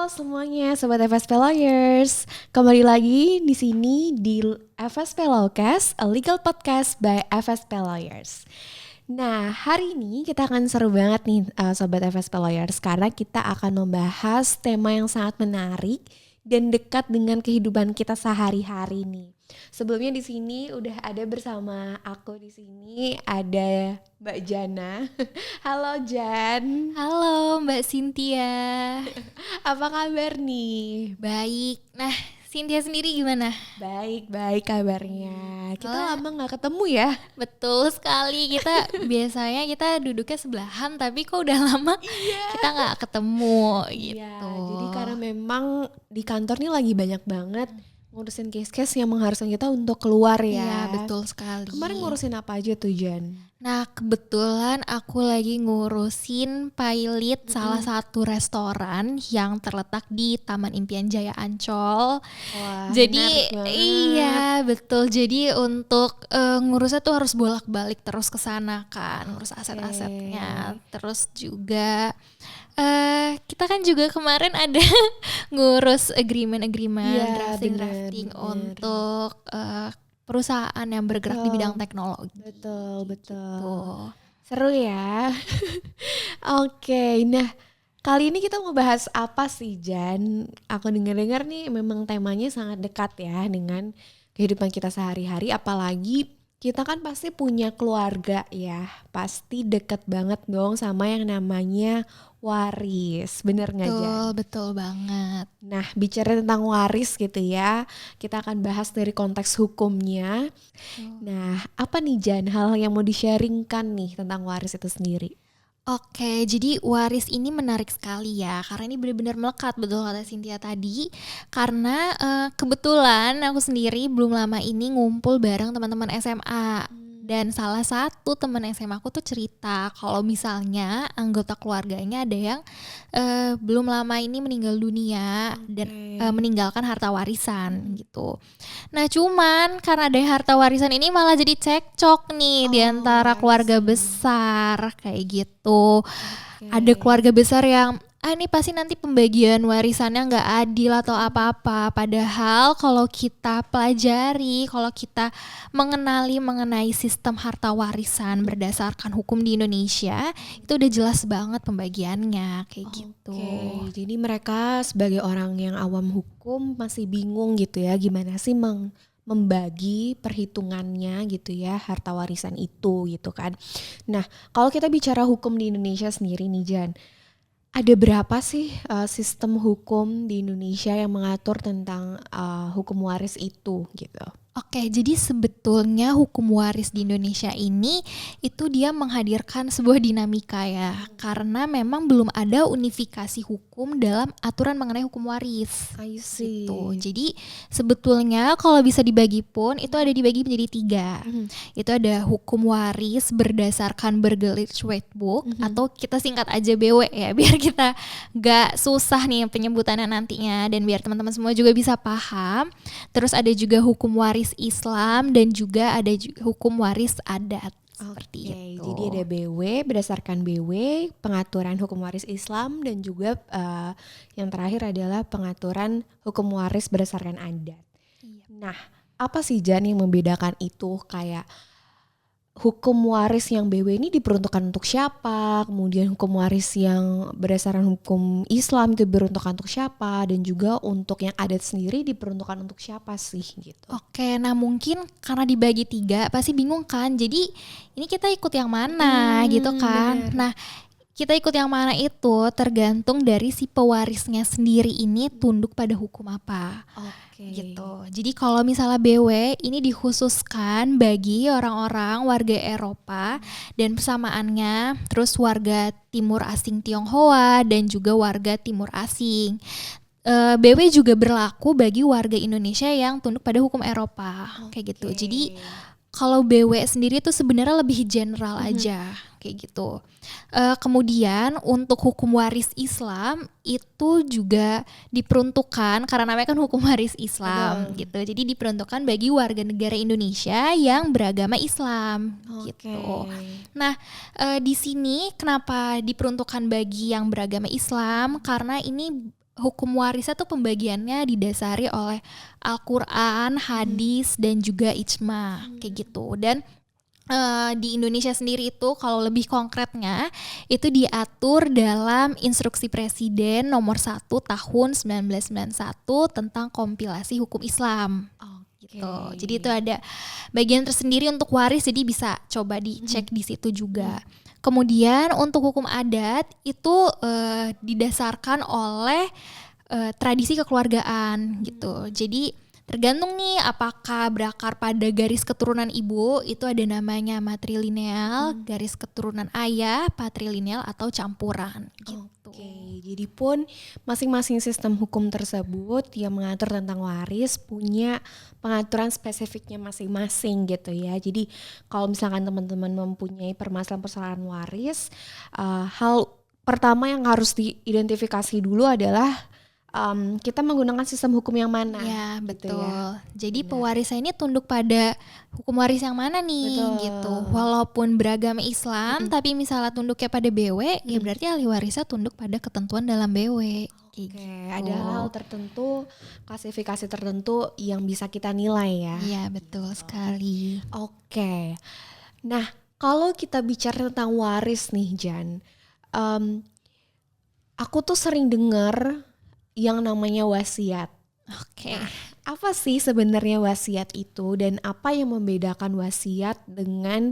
semuanya, sobat FSP Lawyers. Kembali lagi di sini di FSP Lawcast, a legal podcast by FSP Lawyers. Nah, hari ini kita akan seru banget nih sobat FSP Lawyers karena kita akan membahas tema yang sangat menarik dan dekat dengan kehidupan kita sehari-hari nih. Sebelumnya di sini udah ada bersama aku di sini ada Mbak Jana. Halo Jan. Halo Mbak Cynthia. Apa kabar nih? Baik. Nah, Cynthia sendiri gimana? Baik kabarnya. Kita lama gak ketemu ya? Betul sekali. Biasanya kita duduknya sebelahan, tapi kok udah lama kita gak ketemu gitu. Iya, jadi karena memang di kantor nih lagi banyak banget ngurusin case-case yang mengharuskan kita untuk keluar ya. Iya, betul sekali. Kemarin ngurusin apa aja tuh Jan? Nah, kebetulan aku lagi ngurusin pilot salah satu restoran yang terletak di Taman Impian Jaya Ancol. Wah, Jadi iya betul. Jadi untuk ngurusnya tuh harus bolak-balik terus ke sana kan, ngurus aset-asetnya. Terus juga kita kan juga kemarin ada ngurus agreement drafting untuk perusahaan yang bergerak di bidang teknologi. Betul. Gitu. Seru ya. Oke, nah kali ini kita mau bahas apa sih Jan? Aku dengar-dengar nih memang temanya sangat dekat ya dengan kehidupan kita sehari-hari. Apalagi kita kan pasti punya keluarga ya. Pasti deket banget dong sama yang namanya waris. Bener gak Jan? Betul banget. Nah, bicara tentang waris gitu ya, kita akan bahas dari konteks hukumnya. Nah, apa nih Jan hal yang mau di-sharingkan nih tentang waris itu sendiri? Oke, jadi waris ini menarik sekali ya, karena ini benar-benar melekat, betul kata Cynthia tadi. Karena kebetulan aku sendiri belum lama ini ngumpul bareng teman-teman SMA. Dan salah satu teman SMA aku tuh cerita kalau misalnya anggota keluarganya ada yang belum lama ini meninggal dunia dan meninggalkan harta warisan gitu. Nah cuman karena ada harta warisan ini malah jadi cekcok nih di antara keluarga besar kayak gitu. Ada keluarga besar yang ini pasti nanti pembagian warisannya nggak adil atau apa-apa. Padahal kalau kita pelajari, kalau kita mengenai sistem harta warisan berdasarkan hukum di Indonesia, itu udah jelas banget pembagiannya kayak gitu. Jadi mereka sebagai orang yang awam hukum masih bingung gitu ya, gimana sih membagi perhitungannya gitu ya harta warisan itu gitu kan. Nah kalau kita bicara hukum di Indonesia sendiri nih Jan, ada berapa sih sistem hukum di Indonesia yang mengatur tentang hukum waris itu gitu? Oke, jadi sebetulnya hukum waris di Indonesia ini itu dia menghadirkan sebuah dinamika ya, karena memang belum ada unifikasi hukum dalam aturan mengenai hukum waris. I see. Gitu. Jadi sebetulnya kalau bisa dibagi pun itu ada dibagi menjadi 3. Itu ada hukum waris berdasarkan Burgerlich Weight Book atau kita singkat aja BW ya, biar kita gak susah nih penyebutannya nantinya dan biar teman-teman semua juga bisa paham. Terus ada juga hukum waris Islam dan juga ada hukum waris adat. Seperti itu. Jadi ada BW, berdasarkan BW, pengaturan hukum waris Islam dan juga yang terakhir adalah pengaturan hukum waris berdasarkan adat. Nah, apa sih Jan yang membedakan itu, kayak hukum waris yang BW ini diperuntukkan untuk siapa, kemudian hukum waris yang berdasarkan hukum Islam itu diperuntukkan untuk siapa, dan juga untuk yang adat sendiri diperuntukkan untuk siapa sih gitu. Oke, nah mungkin karena dibagi 3 pasti bingung kan, jadi ini kita ikut yang mana gitu kan. Bener. Nah kita ikut yang mana itu tergantung dari si pewarisnya sendiri ini tunduk pada hukum apa. Gitu. Jadi kalau misalnya BW ini dikhususkan bagi orang-orang warga Eropa dan persamaannya, terus warga Timur Asing Tionghoa dan juga warga Timur Asing. BW juga berlaku bagi warga Indonesia yang tunduk pada hukum Eropa kayak gitu. Jadi kalau BW sendiri tuh sebenarnya lebih general aja kayak gitu. Kemudian untuk hukum waris Islam itu juga diperuntukkan karena namanya kan hukum waris Islam gitu. Jadi diperuntukkan bagi warga negara Indonesia yang beragama Islam gitu. Nah, di sini kenapa diperuntukkan bagi yang beragama Islam? Karena ini hukum warisnya tuh pembagiannya didasari oleh Al-Quran, hadis, dan juga ijma kayak gitu. Dan di Indonesia sendiri itu kalau lebih konkretnya itu diatur dalam Instruksi Presiden nomor 1 tahun 1991 tentang kompilasi hukum Islam. Gitu. Jadi itu ada bagian tersendiri untuk waris, jadi bisa coba dicek di situ juga. Kemudian untuk hukum adat itu didasarkan oleh tradisi kekeluargaan gitu. Jadi tergantung nih apakah berakar pada garis keturunan ibu, itu ada namanya matrilineal, garis keturunan ayah, patrilineal atau campuran gitu. Oke, jadi pun masing-masing sistem hukum tersebut yang mengatur tentang waris punya pengaturan spesifiknya masing-masing gitu ya. Jadi kalau misalkan teman-teman mempunyai permasalahan-permasalahan waris, hal pertama yang harus diidentifikasi dulu adalah kita menggunakan sistem hukum yang mana. Ya, gitu betul. ya. Jadi pewarisan ini tunduk pada hukum waris yang mana nih gitu. Walaupun beragama Islam tapi misalnya tunduknya pada BW, ya berarti ahli warisnya tunduk pada ketentuan dalam BW. Kayak gitu. Ada hal tertentu, klasifikasi tertentu yang bisa kita nilai ya. Iya, betul sekali. Oke. Nah, kalau kita bicara tentang waris nih Jan, aku tuh sering dengar yang namanya wasiat. Oke. Apa sih sebenarnya wasiat itu dan apa yang membedakan wasiat dengan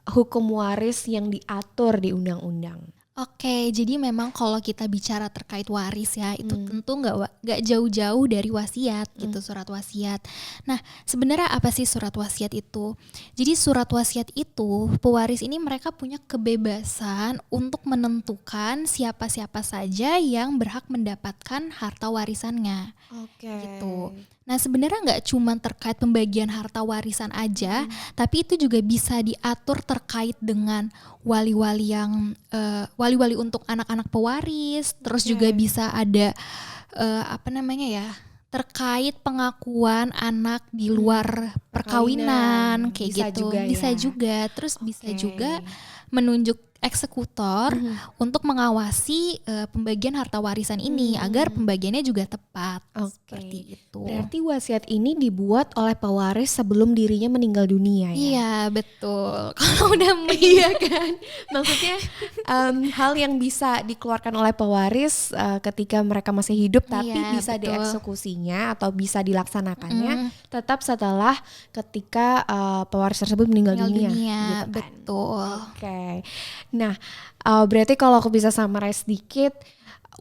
hukum waris yang diatur di undang-undang? Oke, jadi memang kalau kita bicara terkait waris ya, itu tentu nggak jauh-jauh dari wasiat gitu, surat wasiat. Nah, sebenarnya apa sih surat wasiat itu? Jadi surat wasiat itu, pewaris ini mereka punya kebebasan untuk menentukan siapa-siapa saja yang berhak mendapatkan harta warisannya. Oke. Gitu. Nah, sebenarnya nggak cuma terkait pembagian harta warisan aja, tapi itu juga bisa diatur terkait dengan wali-wali yang wali-wali untuk anak-anak pewaris, terus juga bisa ada terkait pengakuan anak di luar perkawinan kayak bisa gitu. juga Bisa ya. juga, terus bisa juga menunjuk eksekutor untuk mengawasi pembagian harta warisan ini agar pembagiannya juga tepat. Seperti itu. Berarti wasiat ini dibuat oleh pewaris sebelum dirinya meninggal dunia ya? Iya, betul. Kalau udah Iya kan? Maksudnya hal yang bisa dikeluarkan oleh pewaris ketika mereka masih hidup tapi Iya, bisa betul. dieksekusinya atau bisa dilaksanakannya tetap setelah ketika pewaris tersebut meninggal dunia. Gitu kan? Betul. Oke. Nah, berarti kalau aku bisa summarize sedikit,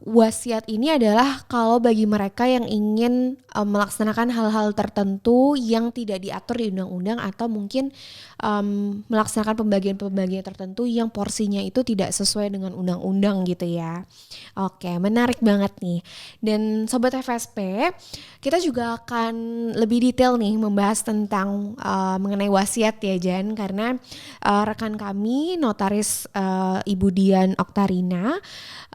wasiat ini adalah kalau bagi mereka yang ingin melaksanakan hal-hal tertentu yang tidak diatur di undang-undang atau mungkin melaksanakan pembagian-pembagian tertentu yang porsinya itu tidak sesuai dengan undang-undang gitu ya. Oke, menarik banget nih. Dan Sobat FSP, kita juga akan lebih detail nih membahas tentang mengenai wasiat ya Jan, karena rekan kami notaris Ibu Dian Oktarina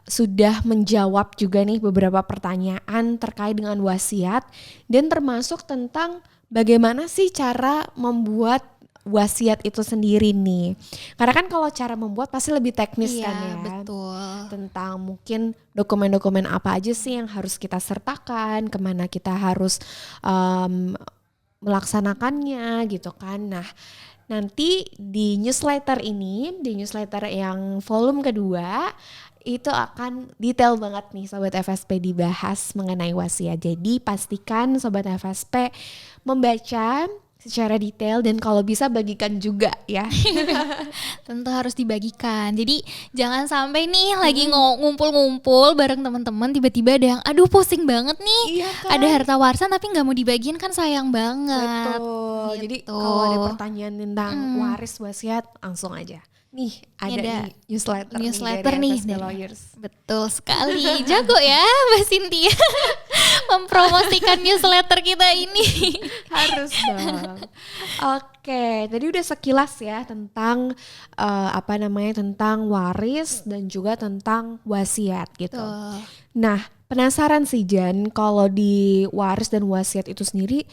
sudah menjawab juga nih beberapa pertanyaan terkait dengan wasiat dan termasuk tentang bagaimana sih cara membuat wasiat itu sendiri nih. Karena kan kalau cara membuat pasti lebih teknis kan ya. Betul. Tentang mungkin dokumen-dokumen apa aja sih yang harus kita sertakan, kemana kita harus melaksanakannya gitu kan. Nah, nanti di newsletter ini, di newsletter yang volume kedua, itu akan detail banget nih Sobat FSP dibahas mengenai wasiat. Jadi pastikan Sobat FSP membaca secara detail dan kalau bisa bagikan juga ya. Tentu harus dibagikan. Jadi jangan sampai nih lagi ngumpul-ngumpul bareng teman-teman tiba-tiba ada yang aduh pusing banget nih. Iya kan? Ada harta warisan tapi nggak mau dibagiin kan sayang banget. Betul. Gitu. Jadi kalau ada pertanyaan tentang waris wasiat langsung aja. Nih ada nih newsletter nih dari FSP Lawyers. Betul sekali. Jago ya Mbak Cynthia mempromosikan newsletter kita ini. Harus dong. Oke, tadi udah sekilas ya tentang tentang waris dan juga tentang wasiat gitu. Nah, penasaran sih Jan, kalau di waris dan wasiat itu sendiri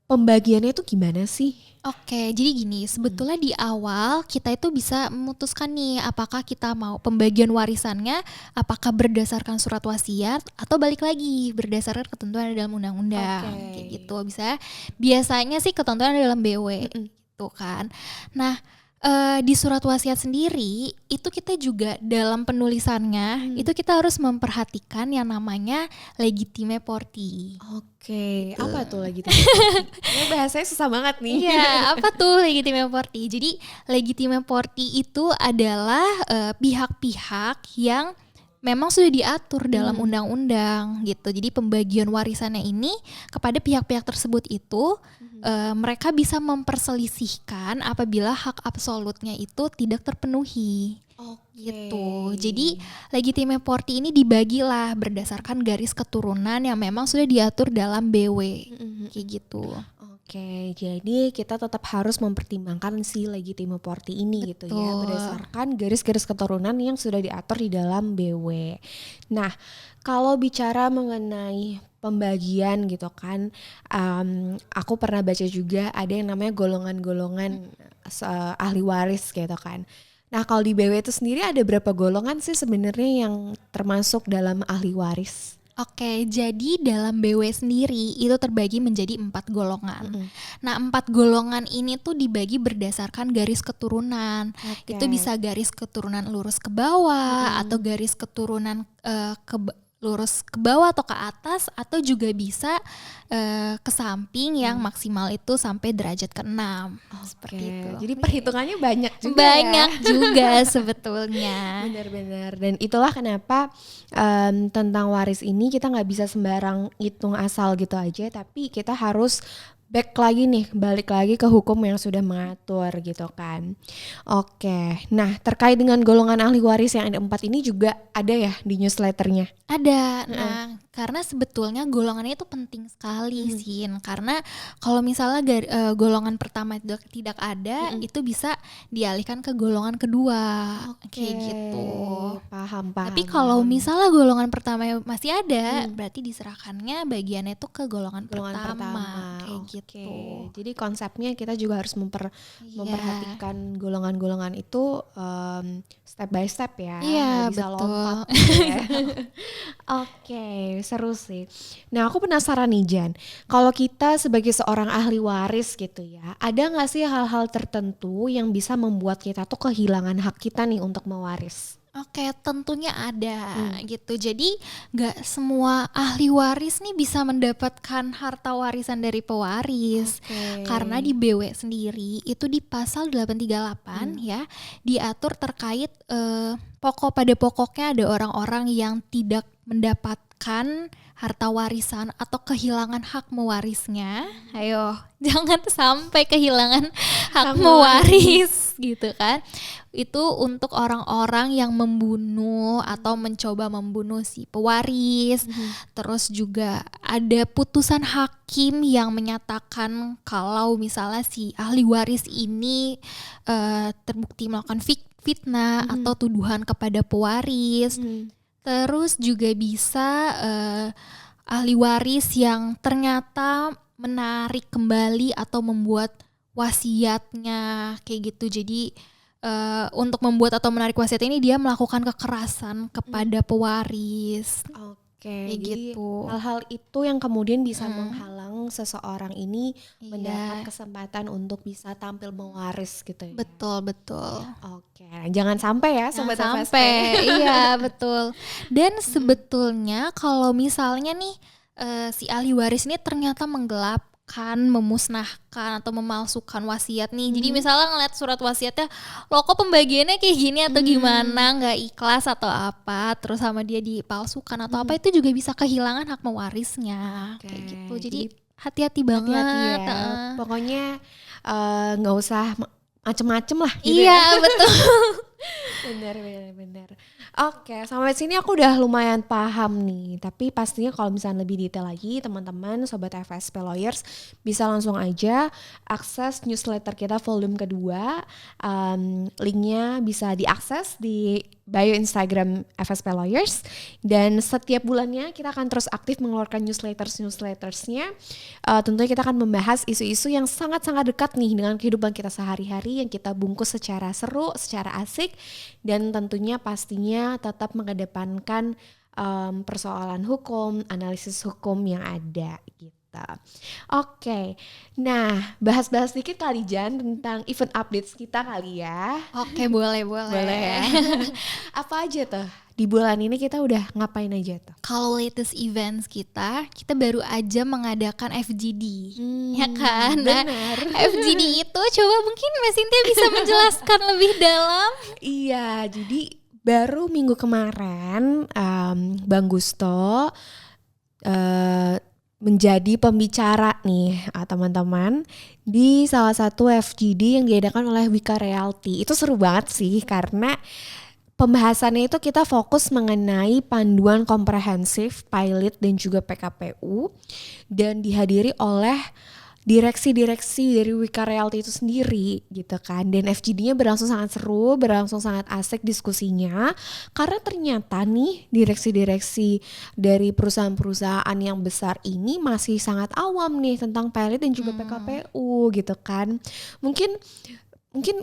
pembagiannya itu gimana sih? Oke, jadi gini, sebetulnya di awal kita itu bisa memutuskan nih apakah kita mau pembagian warisannya apakah berdasarkan surat wasiat atau balik lagi berdasarkan ketentuan dalam undang-undang. Oke. Kayak gitu biasanya sih ketentuan dalam BW gitu kan. Nah, di surat wasiat sendiri itu kita juga dalam penulisannya itu kita harus memperhatikan yang namanya legitime porti. Oke, apa tuh legitime? Ini bahasanya susah banget nih. Iya, apa tuh legitime porti? Jadi legitime porti itu adalah pihak-pihak yang memang sudah diatur dalam undang-undang gitu. Jadi pembagian warisannya ini kepada pihak-pihak tersebut itu mereka bisa memperselisihkan apabila hak absolutnya itu tidak terpenuhi. Gitu. Jadi legitime porti ini dibagilah berdasarkan garis keturunan yang memang sudah diatur dalam BW. Kayak gitu. Oke, jadi kita tetap harus mempertimbangkan si legitime porti ini gitu ya, berdasarkan garis-garis keturunan yang sudah diatur di dalam BW. Nah, kalau bicara mengenai pembagian gitu kan, aku pernah baca juga ada yang namanya golongan-golongan ahli waris gitu kan. Nah, kalau di BW itu sendiri ada berapa golongan sih sebenarnya yang termasuk dalam ahli waris? Oke, jadi dalam BW sendiri itu terbagi menjadi 4 golongan. Nah, 4 golongan ini tuh dibagi berdasarkan garis keturunan. Itu bisa garis keturunan lurus ke bawah atau garis keturunan lurus ke bawah atau ke atas, atau juga bisa ke samping yang maksimal itu sampai derajat ke-6. Seperti itu. Jadi perhitungannya banyak juga banyak ya? juga sebetulnya. Benar-benar. Dan itulah kenapa tentang waris ini kita nggak bisa sembarang hitung asal gitu aja, tapi kita harus balik lagi ke hukum yang sudah mengatur gitu kan. Oke, nah terkait dengan golongan ahli waris yang ada 4 ini juga ada ya di newsletternya? Ada, nah karena sebetulnya golongannya itu penting sekali Sin, karena kalau misalnya golongan pertama tidak ada, itu bisa dialihkan ke golongan kedua, kayak gitu. Paham. Tapi kalau misalnya golongan pertama masih ada, berarti diserahkannya bagiannya itu ke golongan pertama, kayak gitu. Jadi konsepnya kita juga harus memperhatikan golongan-golongan itu step by step ya. Iya, bisa betul. lompat gitu ya. Oke, seru sih. Nah, aku penasaran nih Jan, kalau kita sebagai seorang ahli waris gitu ya, ada nggak sih hal-hal tertentu yang bisa membuat kita tuh kehilangan hak kita nih untuk mewaris? Oke, tentunya ada gitu. Jadi gak semua ahli waris nih bisa mendapatkan harta warisan dari pewaris. Karena di BW sendiri itu di pasal 838 ya diatur terkait pada pokoknya ada orang-orang yang tidak mendapatkan harta warisan atau kehilangan hak mewarisnya. Ayo, jangan sampai kehilangan hak mewaris gitu kan. Itu untuk orang-orang yang membunuh atau mencoba membunuh si pewaris. Terus juga ada putusan hakim yang menyatakan kalau misalnya si ahli waris ini terbukti melakukan fitnah atau tuduhan kepada pewaris. Terus juga bisa ahli waris yang ternyata menarik kembali atau membuat wasiatnya kayak gitu. Jadi untuk membuat atau menarik wasiat ini dia melakukan kekerasan kepada pewaris. Oke, kayak jadi gitu. hal-hal itu yang kemudian bisa menghalang seseorang ini mendapat kesempatan untuk bisa tampil mewaris gitu ya. Betul. Oke, jangan sampai ya sobat FSP. Iya, betul. Dan sebetulnya kalau misalnya nih si ahli waris ini ternyata menggelapkan, memusnahkan atau memalsukan wasiat nih. Jadi misalnya ngeliat surat wasiatnya, loh kok pembagiannya kayak gini atau gimana, nggak ikhlas atau apa, terus sama dia dipalsukan atau apa, itu juga bisa kehilangan hak mewarisnya. Kayak gitu. Jadi hati-hati banget. Hati-hati ya. Pokoknya nggak usah macem-macem lah gitu. Iya, betul. Benar. Oke, sampai sini aku udah lumayan paham nih. Tapi pastinya kalau misalnya lebih detail lagi, teman-teman sobat FSP Lawyers bisa langsung aja akses newsletter kita volume kedua. Linknya bisa diakses di bio Instagram FSP Lawyers. Dan setiap bulannya kita akan terus aktif mengeluarkan newslettersnya. Tentunya kita akan membahas isu-isu yang sangat-sangat dekat nih dengan kehidupan kita sehari-hari, yang kita bungkus secara seru, secara asik, dan tentunya pastinya tetap mengedepankan persoalan hukum, analisis hukum yang ada gitu. Oke, nah bahas-bahas dikit kali Jan tentang event updates kita kali ya. Oke, boleh. Boleh ya. Apa aja tuh? Di bulan ini kita udah ngapain aja tuh? Kalau latest events kita baru aja mengadakan FGD, ya kan? Nah, Benar. FGD itu coba mungkin Mbak Cynthia bisa menjelaskan lebih dalam. Iya, jadi baru minggu kemarin Bang Gusto menjadi pembicara nih teman-teman di salah satu FGD yang diadakan oleh Wika Realty. Itu seru banget sih karena pembahasannya itu kita fokus mengenai panduan komprehensif, pilot dan juga PKPU, dan dihadiri oleh direksi-direksi dari Wika Realty itu sendiri gitu kan. Dan FGD-nya berlangsung sangat seru, berlangsung sangat asik diskusinya, karena ternyata nih direksi-direksi dari perusahaan-perusahaan yang besar ini masih sangat awam nih tentang pilot dan juga PKPU gitu kan. Mungkin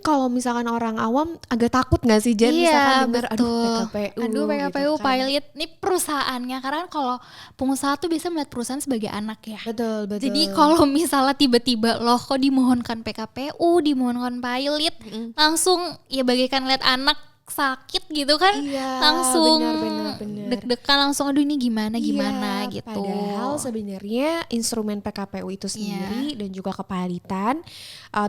kalau misalkan orang awam agak takut gak sih Jen? Iya, misalkan dengar aduh PKPU gitu kan. pilot nih perusahaannya, karena kalau pengusaha tuh biasa melihat perusahaan sebagai anak ya. Betul. Jadi kalau misalnya tiba-tiba loh kok dimohonkan PKPU, dimohonkan pilot, langsung ya bagaikan lihat anak sakit gitu kan. Iya, langsung benar. deg-degan, langsung aduh ini gimana gitu. Padahal sebenarnya instrumen PKPU itu sendiri dan juga kepalitan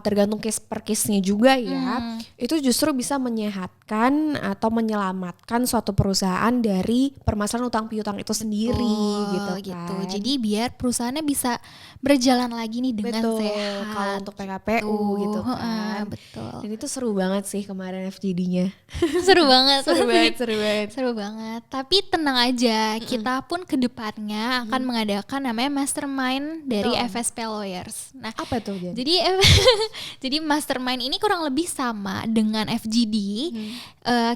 tergantung case per case-nya juga ya. Itu justru bisa menyehatkan atau menyelamatkan suatu perusahaan dari permasalahan utang piutang itu sendiri gitu kan. Jadi biar perusahaannya bisa berjalan lagi nih dengan sehat. Kalau untuk PKPU gitu kan. Betul. Dan itu seru banget sih kemarin FGD-nya. Seru banget. Seru banget. Tapi tenang aja, kita pun kedepannya akan mengadakan namanya mastermind dari FSP Lawyers. Nah, apa tuh Jen? Jadi mastermind ini kurang lebih sama dengan FGD.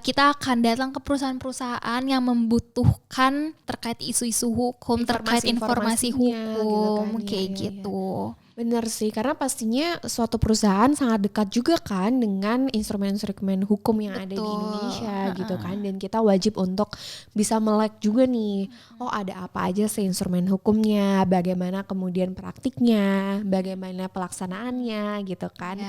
Kita akan datang ke perusahaan-perusahaan yang membutuhkan terkait isu-isu hukum, terkait informasi hukum, gitu kan. kayak gitu. Benar sih, karena pastinya suatu perusahaan sangat dekat juga kan dengan instrumen-instrumen hukum yang ada di Indonesia gitu kan. Dan kita wajib untuk bisa melek juga nih, oh ada apa aja sih instrumen hukumnya, bagaimana kemudian praktiknya, bagaimana pelaksanaannya gitu kan.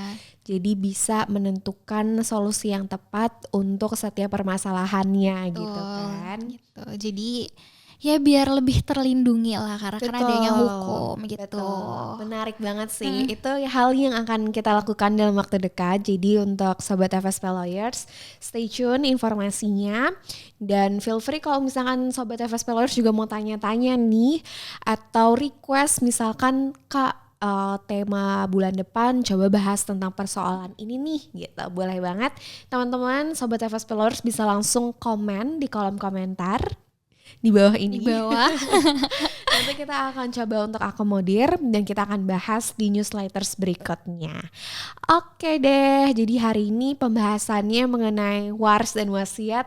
Jadi bisa menentukan solusi yang tepat untuk setiap permasalahannya gitu kan. Gitu. Jadi ya biar lebih terlindungi lah karena adanya hukum gitu. Betul. Menarik banget sih. Itu hal yang akan kita lakukan dalam waktu dekat. Jadi untuk Sobat FSP Lawyers, stay tune informasinya. Dan feel free kalau misalkan Sobat FSP Lawyers juga mau tanya-tanya nih, atau request misalkan Kak, tema bulan depan coba bahas tentang persoalan ini nih gitu. Boleh banget teman-teman Sobat FSP Lawyers bisa langsung komen di kolom komentar di bawah ini. Nanti kita akan coba untuk akomodir dan kita akan bahas di newsletters berikutnya. Oke deh, jadi hari ini pembahasannya mengenai waris dan wasiat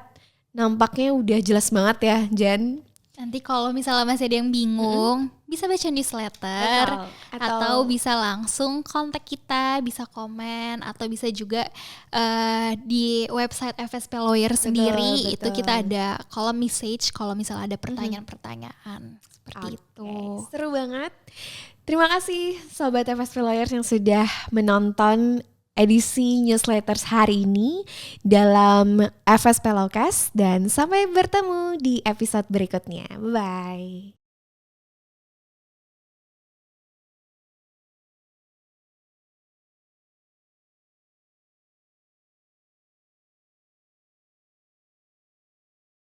nampaknya udah jelas banget ya Jan. Nanti kalau misalnya masih ada yang bingung, bisa baca newsletter. Atau bisa langsung kontak kita, bisa komen, atau bisa juga di website FSP Lawyer sendiri. Itu kita ada kolom message kalau misalnya ada pertanyaan-pertanyaan seperti itu. Seru banget. Terima kasih Sobat FSP Lawyers yang sudah menonton edisi newsletters hari ini dalam FSP Lawcast, dan sampai bertemu di episode berikutnya. Bye-bye.